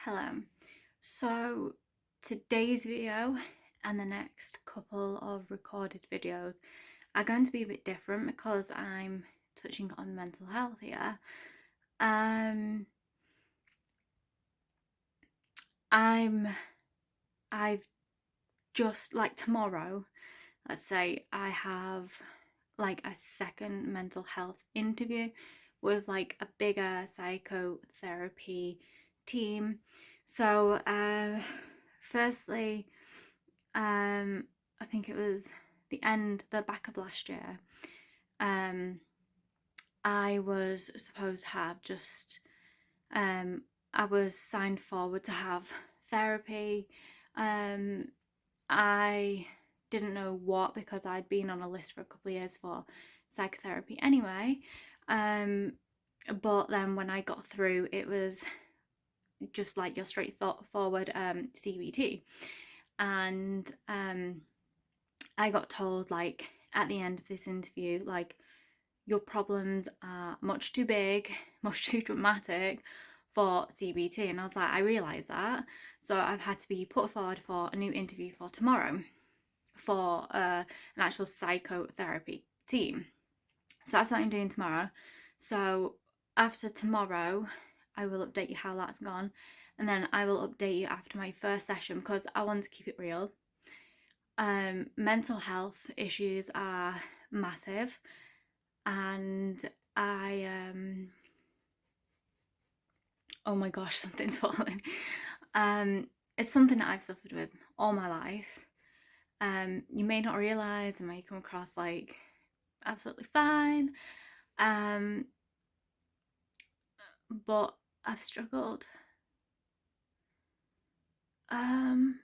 Hello. So today's video and the next couple of recorded videos are going to be a bit different because I'm touching on mental health here. Um I'm I've just like tomorrow, let's say I have like a second mental health interview with like a bigger psychotherapy team. So firstly, I think it was the back of last year. Um, I was supposed to have just I was signed forward to have therapy. Um, I didn't know what because I'd been on a list for a couple of years for psychotherapy anyway. Um, but then when I got through, it was just like your straight thought forward CBT, and I got told like at the end of this interview like your problems are much too big, much too dramatic for CBT. And I was like, I realise that. So I've had to be put forward for a new interview for tomorrow for an actual psychotherapy team. So that's what I'm doing tomorrow. So after tomorrow, I will update you how that's gone. And then I will update you after my first session because I want to keep it real. Mental health issues are massive, and I oh my gosh, something's fallen. It's something that I've suffered with all my life. You may not realize, it may come across like absolutely fine, um, but I've struggled. Um,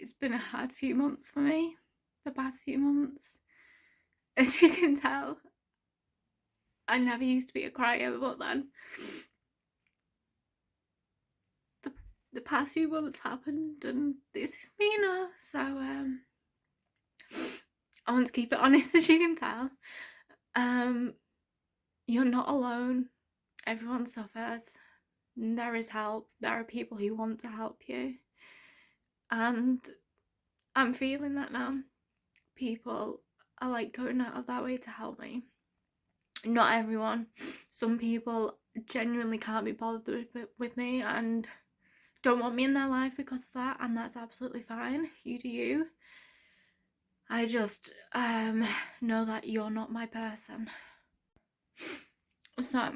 it's been a hard few months for me, the past few months. As you can tell, I never used to be a crier, but then the past few months happened, and this is me now. So I want to keep it honest, as you can tell. Um, you're not alone. Everyone suffers. There is help. There are people who want to help you, and I'm feeling that now. People are like going out of their way to help me. Not everyone. Some people genuinely can't be bothered with me and don't want me in their life because of that, and that's absolutely fine. You do you. I just know that you're not my person. So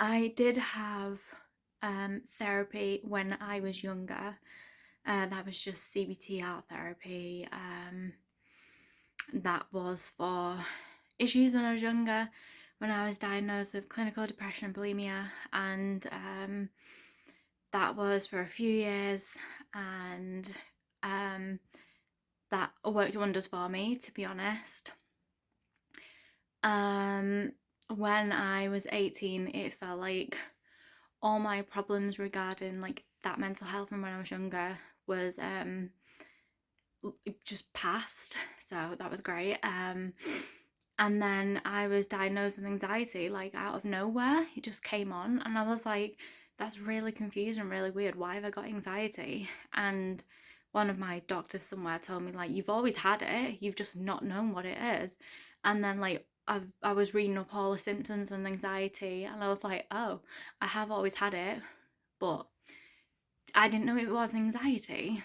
I did have therapy when I was younger. That was just CBT art therapy. That was for issues when I was younger, when I was diagnosed with clinical depression and bulimia, and that was for a few years, and that worked wonders for me, to be honest. When I was 18, it felt like all my problems regarding like that mental health from when I was younger was just past, so that was great. And then I was diagnosed with anxiety, like out of nowhere. It just came on, and I was like, that's really confusing, really weird. Why have I got anxiety? And one of my doctors somewhere told me, like, you've always had it, you've just not known what it is. And then, like, I was reading up all the symptoms and anxiety, and I was like, oh, I have always had it, but I didn't know it was anxiety.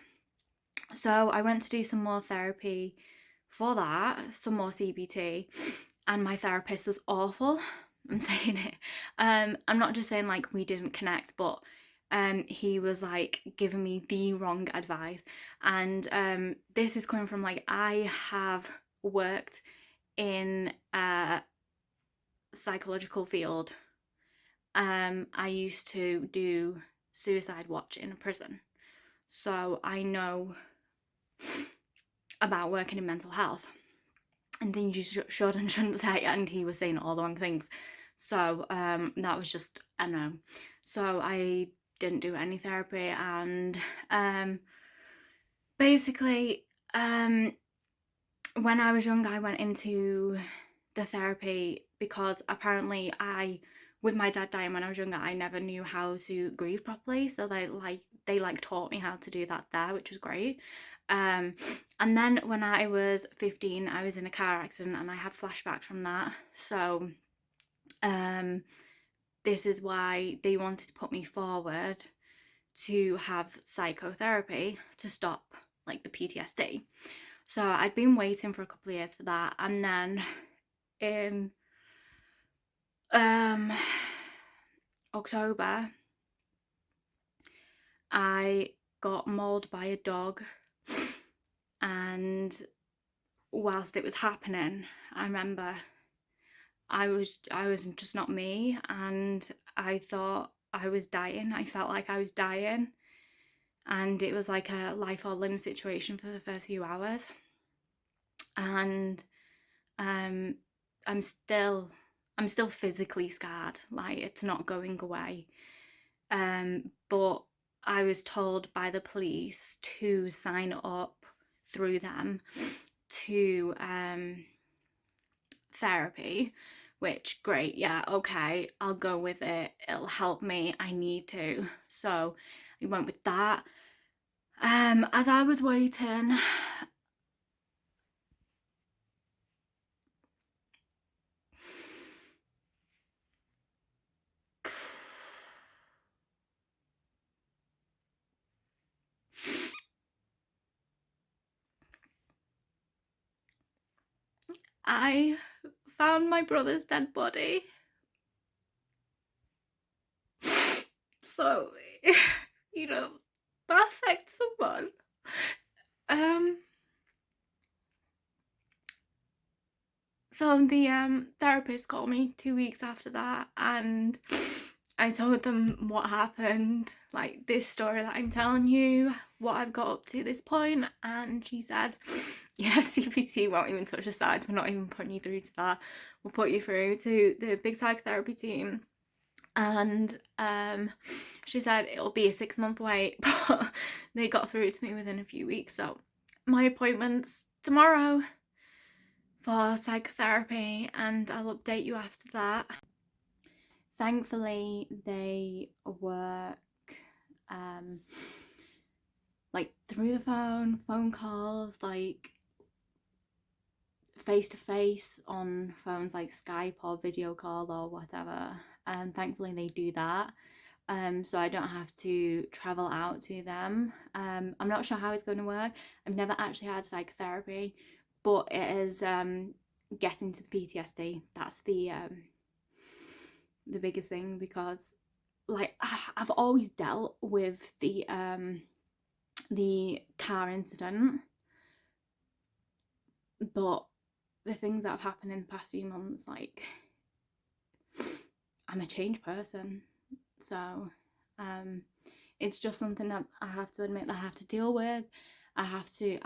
So I went to do some more therapy for that, some more CBT, and my therapist was awful. I'm saying it. I'm not just saying like we didn't connect, but he was like giving me the wrong advice. And this is coming from like I have worked in a psychological field. I used to do suicide watch in a prison. So I know about working in mental health and things you should and shouldn't say, and he was saying all the wrong things. So that was just a no. So I didn't do any therapy, and basically when I was young I went into the therapy because apparently with my dad dying when I was younger, I never knew how to grieve properly. So they taught me how to do that there, which was great. And then when I was 15, I was in a car accident and I had flashbacks from that. So this is why they wanted to put me forward to have psychotherapy to stop like the PTSD. So I'd been waiting for a couple of years for that, and then in October I got mauled by a dog, and whilst it was happening, I remember I was just not me, and I thought I was dying. I felt like I was dying, and it was like a life or limb situation for the first few hours. And I'm still physically scarred, like it's not going away. But I was told by the police to sign up through them to therapy, which great, yeah, okay, I'll go with it, it'll help me, I need to. So I went with that. As I was waiting, I found my brother's dead body. So, you know, that affects someone. So the therapist called me 2 weeks after that, and I told them what happened, like this story that I'm telling you, what I've got up to this point, and she said, yeah, CBT won't even touch the sides, we're not even putting you through to that, we'll put you through to the big psychotherapy team. And she said it'll be a 6-month wait, but they got through to me within a few weeks. So my appointment's tomorrow for psychotherapy, and I'll update you after that. Thankfully, they work like through the phone calls, like face to face on phones like Skype or video call or whatever. And thankfully they do that. So I don't have to travel out to them. I'm not sure how it's going to work. I've never actually had psychotherapy, but it is getting to the PTSD. That's the biggest thing, because like I've always dealt with the car incident, but the things that have happened in the past few months, like I'm a changed person. So it's just something that I have to admit that I have to deal with. I have to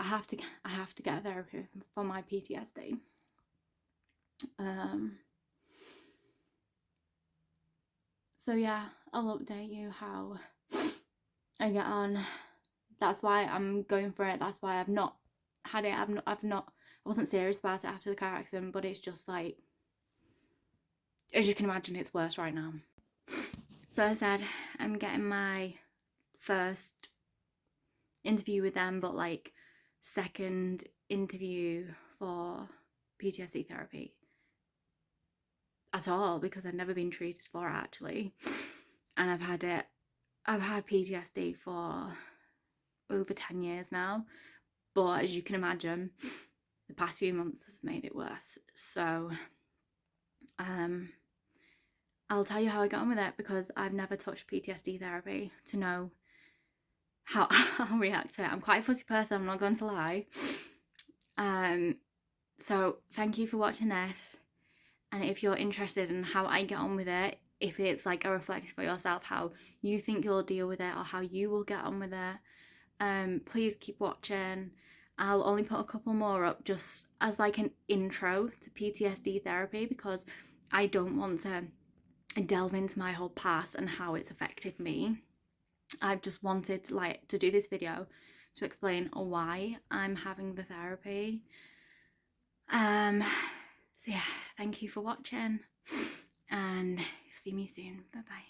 get therapy for my PTSD. So yeah, I'll update you how I get on. That's why I'm going for it. That's why I've not had it. I wasn't serious about it after the car accident, but it's just like, as you can imagine, it's worse right now. So I said I'm getting my first interview with them, but like second interview for PTSD therapy at all, because I've never been treated for it actually, and I've had PTSD for over 10 years now, but as you can imagine, the past few months has made it worse. So I'll tell you how I got on with it, because I've never touched PTSD therapy to know how I'll react to it. I'm quite a fussy person, I'm not going to lie. So thank you for watching this, and if you're interested in how I get on with it, if it's like a reflection for yourself, how you think you'll deal with it or how you will get on with it, please keep watching. I'll only put a couple more up just as like an intro to PTSD therapy, because I don't want to delve into my whole past and how it's affected me. I've just wanted to do this video to explain why I'm having the therapy. So yeah, thank you for watching and see me soon. Bye bye.